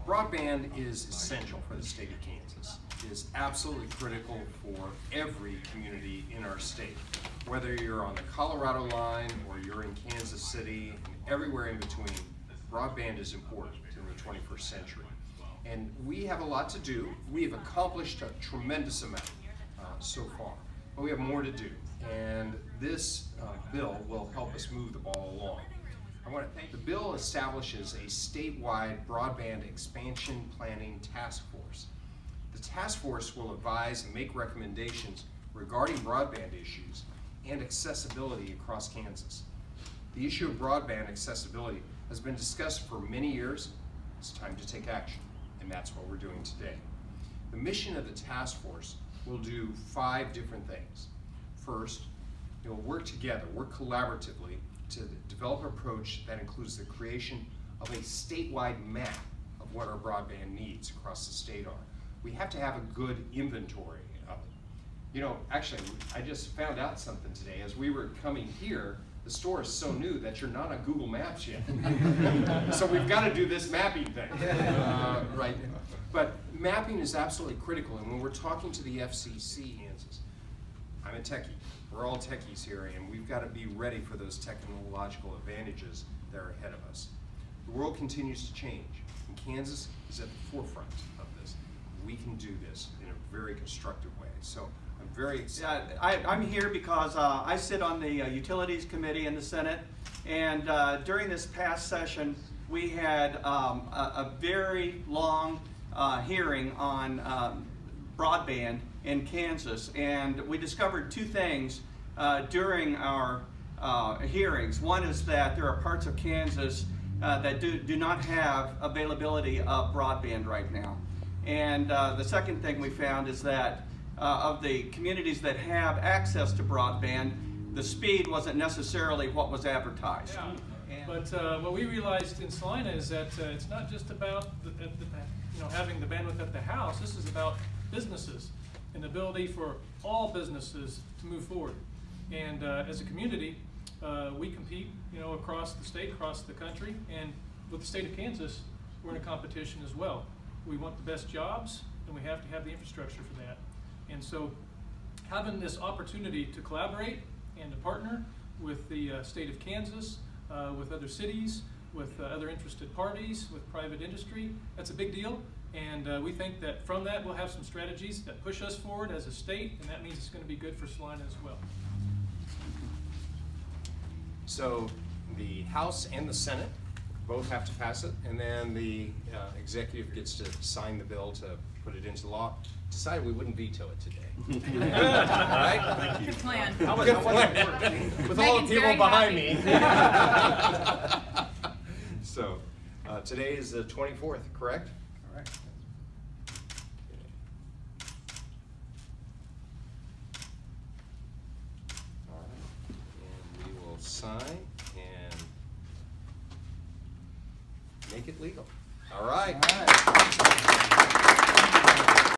Broadband is essential for the state of Kansas. It is absolutely critical for every community in our state. Whether you're on the Colorado line or you're in Kansas City and everywhere in between, broadband is important in the 21st century. And we have a lot to do. We have accomplished a tremendous amount so far, but we have more to do. And this bill will help us move the ball along. I want to thank the bill establishes a statewide broadband expansion planning task force. The task force will advise and make recommendations regarding broadband issues and accessibility across Kansas. The issue of broadband accessibility has been discussed for many years. It's time to take action, and that's what we're doing today. The mission of the task force will do 5 different things. First, it will work together, work collaboratively to develop an approach that includes the creation of a statewide map of what our broadband needs across the state are. We have to have a good inventory of it. You know, actually, I just found out something today. As we were coming here, the store is so new that you're not on Google Maps yet. So we've got to do this mapping thing, right? But mapping is absolutely critical, and when we're talking to the FCC, I'm a techie. We're all techies here, and we've got to be ready for those technological advantages that are ahead of us. The world continues to change, and Kansas is at the forefront of this. We can do this in a very constructive way. So I'm very excited. I'm here because I sit on the Utilities Committee in the Senate, and during this past session, we had a very long hearing on broadband in Kansas, and we discovered 2 things during our hearings. One is that there are parts of Kansas that do not have availability of broadband right now. And the second thing we found is that of the communities that have access to broadband, the speed wasn't necessarily what was advertised. Yeah. But what we realized in Salina is that it's not just about having the bandwidth at the house. This is about businesses and the ability for all businesses to move forward. And as a community, we compete, across the state, across the country, and with the state of Kansas, we're in a competition as well. We want the best jobs, and we have to have the infrastructure for that. And so, having this opportunity to collaborate and to partner with the state of Kansas, with other cities, with other interested parties, with private industry, that's a big deal. And we think that from that we'll have some strategies that push us forward as a state, and that means it's going to be good for Salina as well. So the House and the Senate both have to pass it, and then the executive gets to sign the bill to put it into law. Decided we wouldn't veto it today. All right? Thank you. Good plan. Good plan. With all the people behind me. So today is the 24th, correct? Correct. All right. And we will sign and make it legal. All right. All right.